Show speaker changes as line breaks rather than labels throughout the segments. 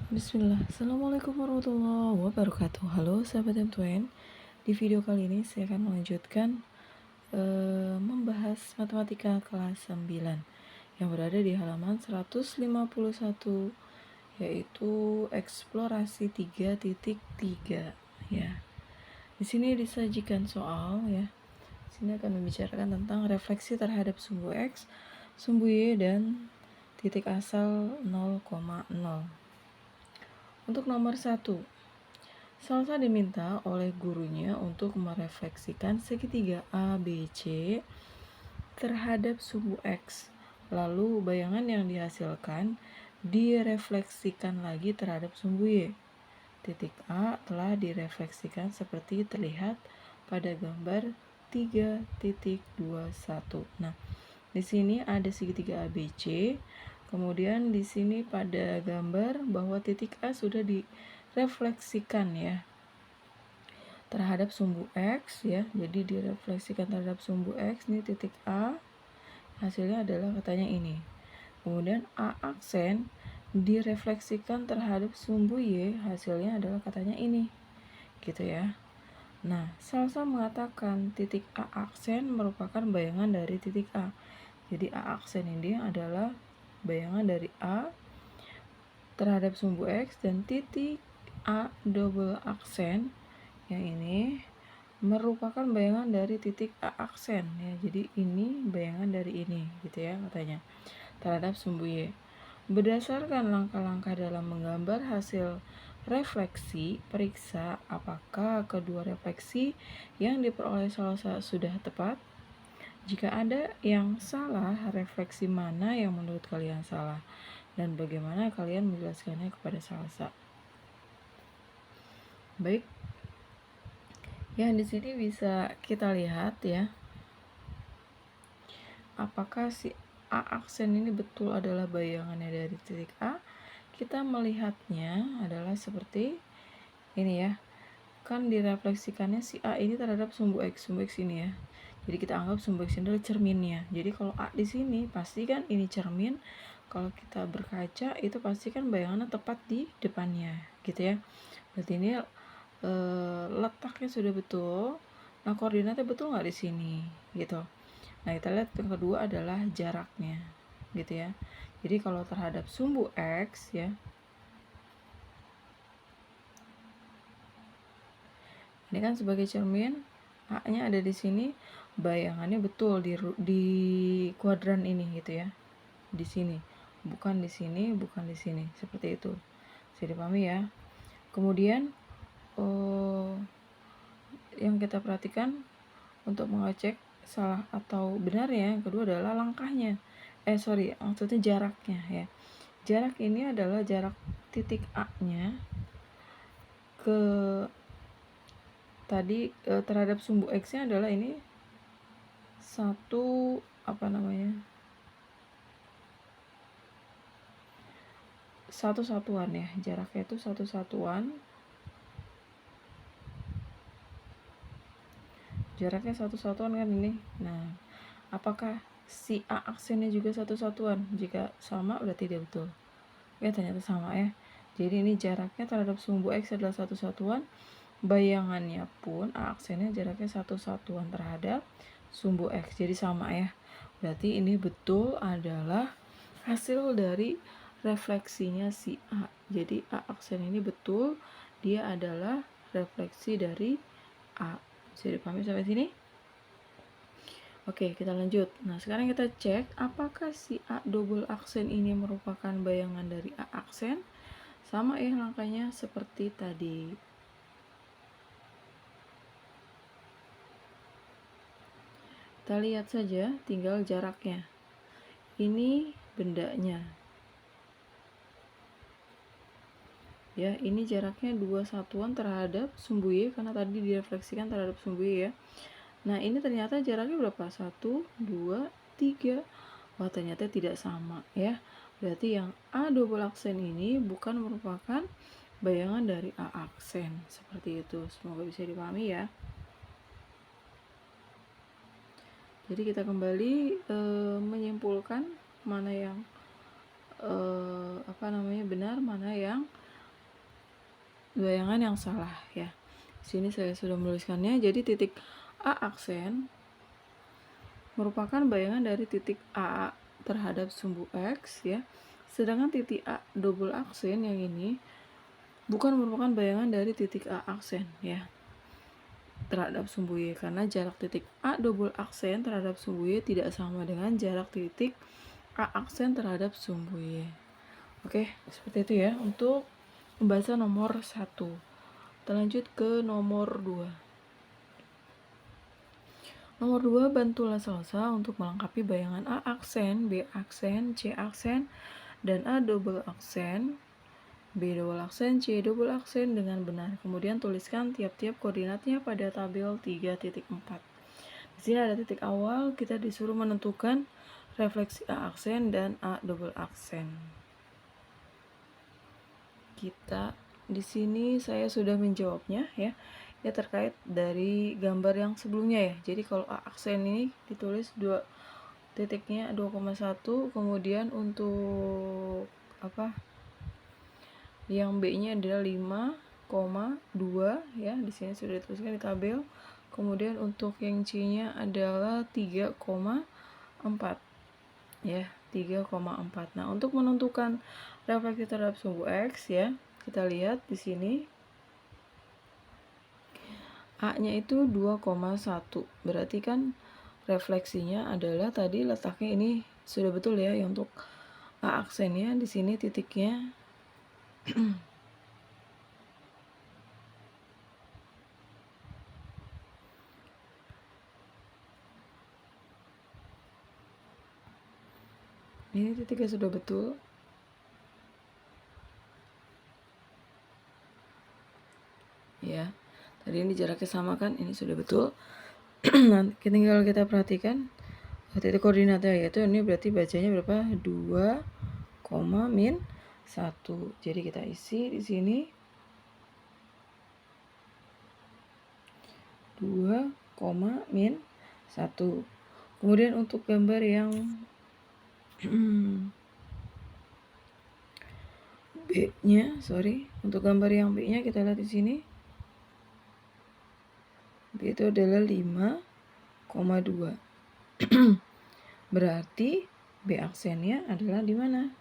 Bismillah. Assalamualaikum warahmatullahi wabarakatuh. Halo sahabat M2N. Di video kali ini saya akan melanjutkan membahas matematika kelas 9 yang berada di halaman 151, yaitu eksplorasi 3.3 ya. Di sini disajikan soal ya. Di sini akan membicarakan tentang refleksi terhadap sumbu X, sumbu Y, dan titik asal 0,0. Untuk nomor 1, Salsa diminta oleh gurunya untuk merefleksikan segitiga ABC terhadap sumbu X. Lalu bayangan yang dihasilkan direfleksikan lagi terhadap sumbu Y. Titik A telah direfleksikan seperti terlihat pada gambar 3.21. Nah, di sini ada segitiga ABC. Kemudian di sini pada gambar bahwa titik A sudah direfleksikan ya terhadap sumbu X ya. Jadi direfleksikan terhadap sumbu X nih titik A. Hasilnya adalah katanya ini. Kemudian A aksen direfleksikan terhadap sumbu Y, hasilnya adalah katanya ini. Gitu ya. Nah, Salsa mengatakan titik A aksen merupakan bayangan dari titik A. Jadi A aksen ini adalah bayangan dari A terhadap sumbu X, dan titik A double aksen yang ini merupakan bayangan dari titik A aksen ya. Jadi ini bayangan dari ini gitu ya katanya terhadap sumbu Y. Berdasarkan langkah-langkah dalam menggambar hasil refleksi, periksa apakah kedua refleksi yang diperoleh Salsa sudah tepat. Jika ada yang salah, refleksi mana yang menurut kalian salah? Dan bagaimana kalian menjelaskannya kepada Salsa? Baik. Ya, di sini bisa kita lihat ya. Apakah si A aksen ini betul adalah bayangannya dari titik A? Kita melihatnya adalah seperti ini ya. Kan direfleksikannya si A ini terhadap sumbu X ini ya. Jadi kita anggap sumbu X ini adalah cerminnya. Jadi kalau A di sini pasti kan ini cermin. Kalau kita berkaca itu pasti kan bayangannya tepat di depannya, gitu ya. Berarti ini letaknya sudah betul. Nah, koordinatnya betul nggak di sini, gitu. Nah, kita lihat yang kedua adalah jaraknya, gitu ya. Jadi kalau terhadap sumbu X ya, ini kan sebagai cermin, A-nya ada di sini, bayangannya betul di kuadran ini gitu ya. Di sini, bukan di sini, bukan di sini, seperti itu. Bisa dipahami ya. Kemudian yang kita perhatikan untuk mengecek salah atau benarnya, yang kedua adalah langkahnya. Maksudnya jaraknya ya. Jarak ini adalah jarak titik A-nya ke tadi terhadap sumbu X-nya adalah ini satu satuan ya, jaraknya itu satu satuan, jaraknya satu satuan kan ini. Nah, apakah si A aksennya juga satu satuan? Jika sama berarti dia betul ya, ternyata sama ya. Jadi ini jaraknya terhadap sumbu X adalah satu satuan, bayangannya pun A aksennya jaraknya satu satuan terhadap sumbu X, jadi sama ya. Berarti ini betul adalah hasil dari refleksinya si A. Jadi A aksen ini betul, dia adalah refleksi dari A. Bisa dipahami sampai sini? Oke, kita lanjut. Nah, sekarang kita cek apakah si A double aksen ini merupakan bayangan dari A aksen. Sama ya langkahnya seperti tadi. Kita lihat saja tinggal jaraknya. Ini bendanya. Ya, ini jaraknya 2 satuan terhadap sumbu Y karena tadi direfleksikan terhadap sumbu Y ya. Nah, ini ternyata jaraknya berapa? 1, 2, 3. Wah, ternyata tidak sama ya. Berarti yang A double aksen ini bukan merupakan bayangan dari A aksen. Seperti itu. Semoga bisa dipahami ya. Jadi kita kembali menyimpulkan mana yang benar, mana yang bayangan yang salah ya. Di sini saya sudah menuliskannya. Jadi titik A aksen merupakan bayangan dari titik A terhadap sumbu X ya. Sedangkan titik A double aksen yang ini bukan merupakan bayangan dari titik A aksen ya terhadap sumbu Y, karena jarak titik A double aksen terhadap sumbu Y tidak sama dengan jarak titik A aksen terhadap sumbu Y. Oke, seperti itu ya untuk pembahasan nomor 1. Kita lanjut ke nomor 2. Nomor 2, bantulah salsa untuk melengkapi bayangan A aksen, B aksen, C aksen, dan A double aksen, B double aksen, C double aksen dengan benar. Kemudian tuliskan tiap-tiap koordinatnya pada tabel 3.4. Di sini ada titik awal, kita disuruh menentukan refleksi A aksen dan A double aksen. Kita di sini saya sudah menjawabnya ya. Ya terkait dari gambar yang sebelumnya ya. Jadi kalau A aksen ini ditulis 2 titiknya 2,1, kemudian untuk yang B-nya adalah 5,2 ya. Di sini sudah dituliskan di tabel. Kemudian untuk yang C-nya adalah 3,4 ya, 3,4. Nah, untuk menentukan refleksi terhadap sumbu X ya, kita lihat di sini A-nya itu 2,1. Berarti kan refleksinya adalah tadi letaknya ini sudah betul ya, untuk A aksennya di sini titiknya ini titiknya sudah betul. Ya. Tadi ini jaraknya sama kan, ini sudah betul. Nanti tinggal kita perhatikan titik koordinatnya, yaitu ini berarti bacanya berapa? 2, min 1. Jadi kita isi di sini 2, min 1. Kemudian untuk gambar yang B-nya, untuk gambar yang B-nya kita lihat di sini. B itu adalah 5,2. Berarti B aksennya adalah di mana?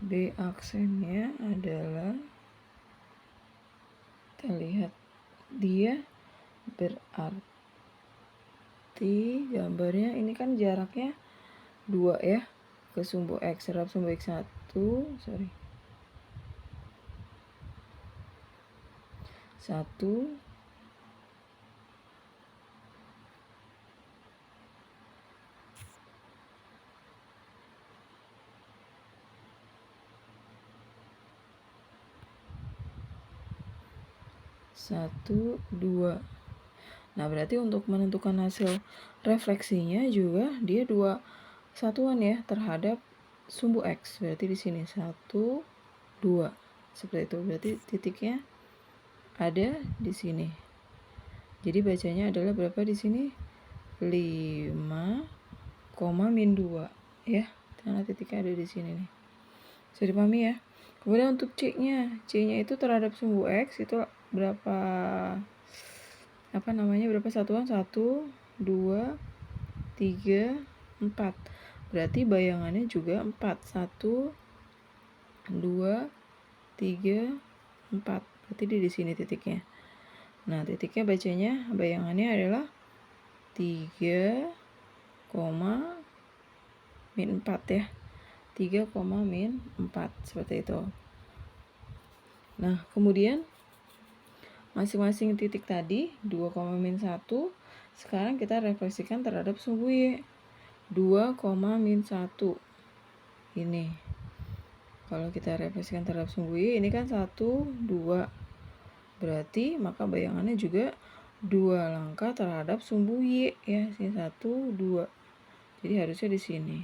B aksennya adalah, kita lihat dia berarti gambarnya ini kan jaraknya 2 ya ke sumbu X terhadap sumbu X1. 1 1, 2. Nah, berarti untuk menentukan hasil refleksinya juga dia 2 satuan ya terhadap sumbu X. Berarti di sini 1, 2. Seperti itu. Berarti titiknya ada di sini. Jadi bacanya adalah berapa di sini? 5, min 2 ya. Karena titiknya ada di sini nih. Bisa dipahami ya. Kemudian untuk C-nya itu terhadap sumbu X itu berapa berapa satuan? 1, 2, 3, 4. Berarti bayangannya juga 4. 1, 2, 3, 4. Berarti di sini titiknya. Nah, titiknya bacanya bayangannya adalah 3, min 4 ya. 3, min 4 seperti itu. Nah, kemudian masing-masing titik tadi 2, min 1 sekarang kita refleksikan terhadap sumbu Y. 2, min 1 ini. Kalau kita refleksikan terhadap sumbu Y ini kan 1, 2. Berarti maka bayangannya juga 2 langkah terhadap sumbu Y ya. Sini 1, 2. Jadi harusnya di sini.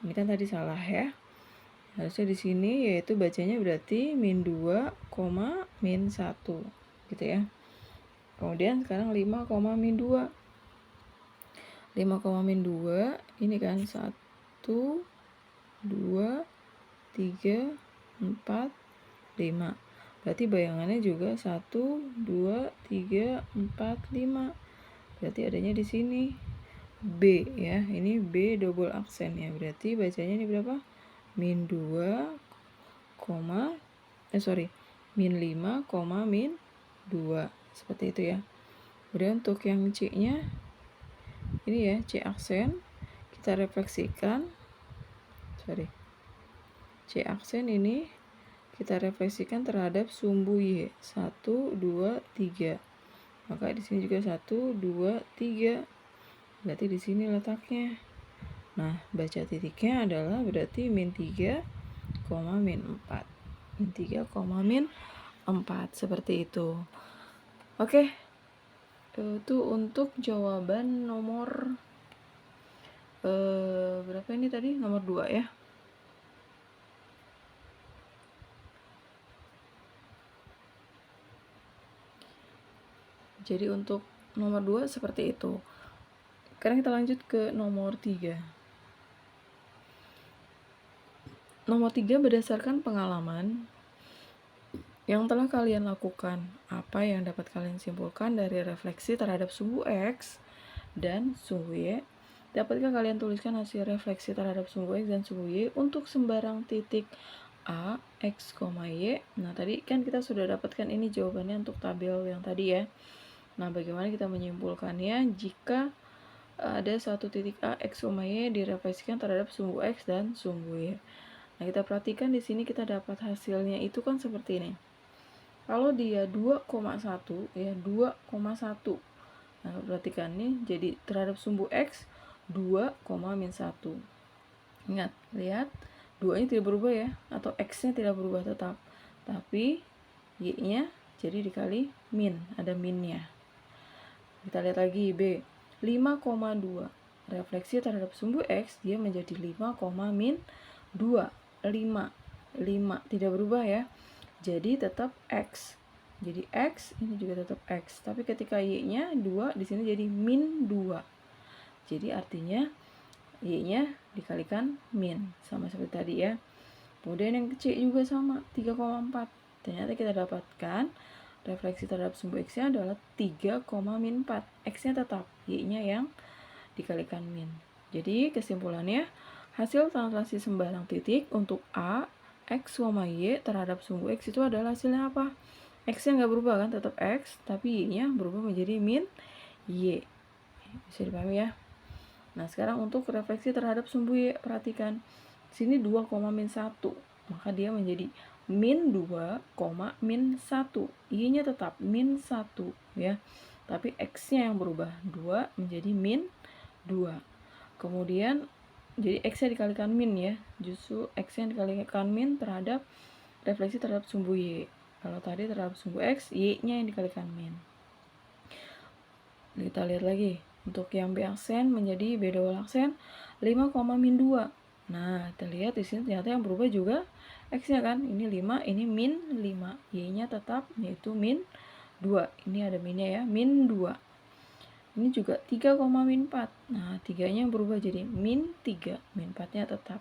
Ini kan tadi salah ya. Harusnya di sini, yaitu bacanya berarti min 2, min 1 gitu ya. Kemudian sekarang 5, min 2. 5, min 2 ini kan 1, 1, 2, 3, 4, 5. Berarti bayangannya juga 1, 2, 3, 4, 5. Berarti adanya di sini B ya. Ini B double aksen ya. Berarti bacanya ini berapa? Min 2, min 5, min 2. Seperti itu ya. Kemudian untuk yang C-nya ini ya, C aksen kita refleksikan. C aksen ini kita refleksikan terhadap sumbu Y. 1, 2, 3. Maka di sini juga 1, 2, 3. Berarti di sini letaknya. Nah, baca titiknya adalah berarti min 3, min 4. Min 3, min 4. Seperti itu. Oke. Itu untuk jawaban nomor berapa ini tadi? Nomor 2 ya. Jadi untuk nomor 2 seperti itu. Sekarang kita lanjut ke nomor 3. Nomor 3 berdasarkan pengalaman yang telah kalian lakukan. Apa yang dapat kalian simpulkan dari refleksi terhadap sumbu X dan sumbu Y? Dapatkah kalian tuliskan hasil refleksi terhadap sumbu X dan sumbu Y untuk sembarang titik A, X, Y? Nah, tadi kan kita sudah dapatkan ini jawabannya untuk tabel yang tadi ya. Nah, bagaimana kita menyimpulkannya jika ada satu titik A, X, Y direfleksikan terhadap sumbu X dan sumbu Y. Nah, kita perhatikan di sini kita dapat hasilnya itu kan seperti ini. Kalau dia 2,1 ya, 2,1. Nah, perhatikan nih, jadi terhadap sumbu X 2, min 1. Ingat, lihat 2-nya tidak berubah ya, atau X-nya tidak berubah tetap. Tapi Y-nya jadi dikali min, ada minnya. Kita lihat lagi B, 5,2. Refleksi terhadap sumbu X dia menjadi 5, min 2. 5 tidak berubah ya. Jadi tetap X. Jadi X ini juga tetap X. Tapi ketika Y-nya 2 di sini jadi min 2. Jadi artinya Y-nya dikalikan min, sama seperti tadi ya. Kemudian yang C juga sama, 3,4. Ternyata kita dapatkan refleksi terhadap sumbu X-nya adalah 3, min 4. X-nya tetap, Y-nya yang dikalikan min. Jadi kesimpulannya, hasil translasi sembarang titik untuk A, X, Y terhadap sumbu X itu adalah hasilnya apa? X-nya nggak berubah kan, tetap X, tapi Y-nya berubah menjadi min Y. Bisa dipahami ya? Nah, sekarang untuk refleksi terhadap sumbu Y, perhatikan. Sini 2, min 1. Maka dia menjadi min 2, min 1. Y-nya tetap min 1 ya. Tapi X-nya yang berubah, 2 menjadi min 2. Kemudian jadi X-nya dikalikan min ya. Justru X-nya dikalikan min terhadap refleksi terhadap sumbu Y. Kalau tadi terhadap sumbu X, Y-nya yang dikalikan min. Kita lihat lagi. Untuk yang B aksen menjadi B double aksen 5, min 2. Nah, kita lihat di sini ternyata yang berubah juga X-nya kan. Ini 5, ini min 5. Y-nya tetap yaitu min 2. Ini ada minnya ya, min 2. Ini juga 3, min 4. Nah, 3-nya yang berubah jadi min 3. Min 4-nya tetap.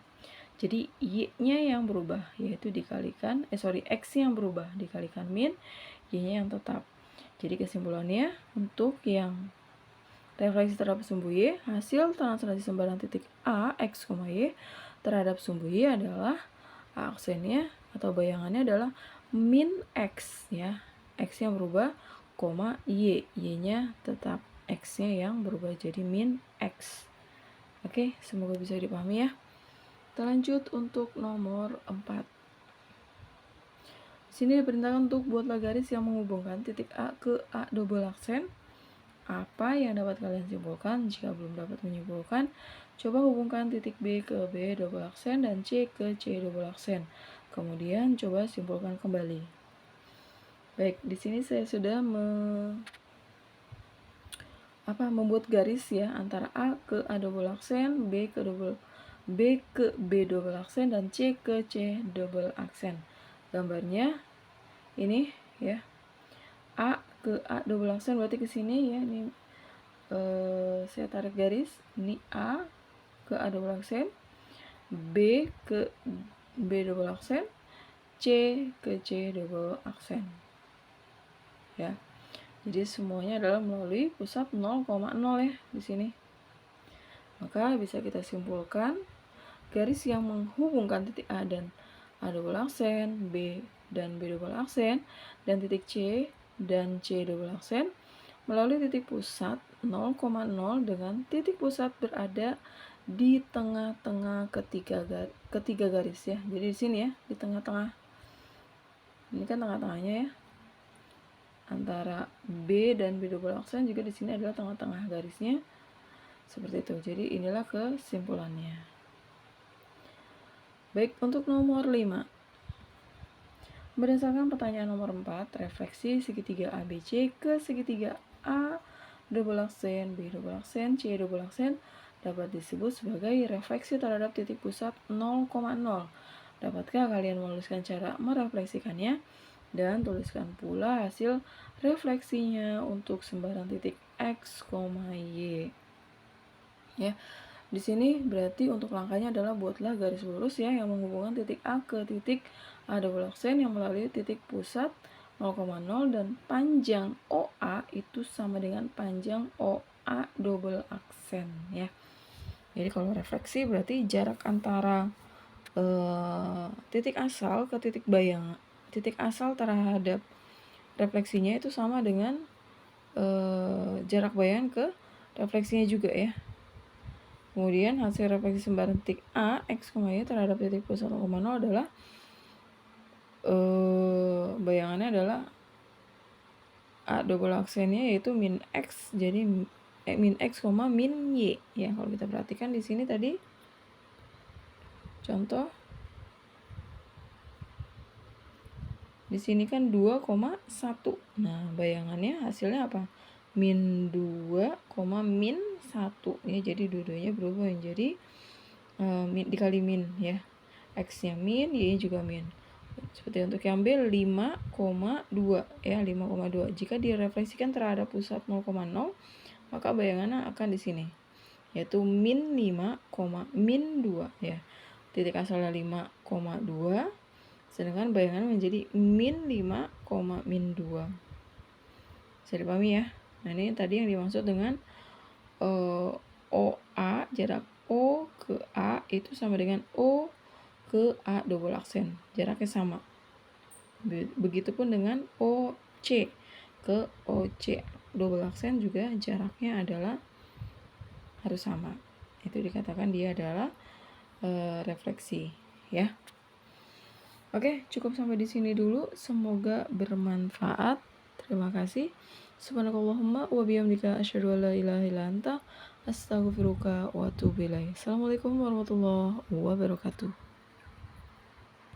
Jadi Y-nya yang berubah yaitu dikalikan X yang berubah dikalikan min, Y-nya yang tetap. Jadi kesimpulannya untuk yang refleksi terhadap sumbu Y, hasil translasi sembarang titik A, X, Y terhadap sumbu Y adalah aksennya atau bayangannya adalah min X ya. X yang berubah, Y. Y-nya tetap. X-nya yang berubah jadi min X. Oke, semoga bisa dipahami ya. Kita lanjut untuk nomor 4. Di sini diperintahkan untuk buatlah garis yang menghubungkan titik A ke A double aksen. Apa yang dapat kalian simpulkan? Jika belum dapat menyimpulkan, coba hubungkan titik B ke B double aksen dan C ke C double aksen. Kemudian coba simpulkan kembali. Baik, di sini saya sudah membuat garis ya antara A ke A double aksen, B ke B double aksen dan C ke C double aksen. Gambarnya ini ya. A ke A double aksen berarti ke sini ya. Ini saya tarik garis. Ini A ke A double aksen. B ke B double aksen, C ke C double aksen. Ya. Jadi semuanya adalah melalui pusat 0,0 ya di sini. Maka bisa kita simpulkan garis yang menghubungkan titik A dan A double aksen, B dan B double aksen, dan titik C dan C double aksen melalui titik pusat 0,0 dengan titik pusat berada di tengah-tengah ketiga garis ya. Jadi di sini ya, di tengah-tengah. Ini kan tengah-tengahnya ya. Antara B dan B double aksen juga di sini adalah tengah-tengah garisnya. Seperti itu. Jadi inilah kesimpulannya. Baik, untuk nomor 5. Berdasarkan pertanyaan nomor 4, refleksi segitiga ABC ke segitiga A double aksen, B double aksen, C double aksen dapat disebut sebagai refleksi terhadap titik pusat 0,0. Dapatkah kalian menuliskan cara merefleksikannya? Dan tuliskan pula hasil refleksinya untuk sembarang titik X, Y. Ya. Di sini berarti untuk langkahnya adalah buatlah garis lurus ya yang menghubungkan titik A ke titik A double aksen yang melalui titik pusat 0,0 dan panjang OA itu sama dengan panjang OA double aksen ya. Jadi kalau refleksi berarti jarak antara titik asal ke titik bayang. Titik asal terhadap refleksinya itu sama dengan jarak bayang ke refleksinya juga ya. Kemudian hasil refleksi sembarang titik A, X, Y terhadap titik pusat 0,0 adalah bayangannya adalah A double aksennya yaitu min X, jadi min X, min Y. Ya, kalau kita perhatikan di sini tadi contoh di sini kan 2,1. Nah, bayangannya hasilnya apa? Min 2, min 1 ya. Jadi dua-duanya berubah menjadi dikali min ya. X-nya min, Y-nya juga min. Seperti untuk yang B 5,2 ya, 5,2. Jika direfleksikan terhadap pusat 0,0, maka bayangannya akan di sini yaitu min 5, min 2 ya. Titik asalnya 5,2 sedangkan bayangannya menjadi min 5, min 2. Bisa dipahami ya. Nah, ini tadi yang dimaksud dengan OA, jarak O ke A itu sama dengan O ke A double aksen, jaraknya sama. Begitupun dengan OC ke OC double aksen juga jaraknya adalah harus sama. Itu dikatakan dia adalah refleksi ya. Oke, cukup sampai di sini dulu. Semoga bermanfaat. Terima kasih. Subhanakallahumma wa bihamdika asyhadu an la ilaha illa anta astaghfiruka wa atubu ilaik. Assalamualaikum warahmatullahi wabarakatuh.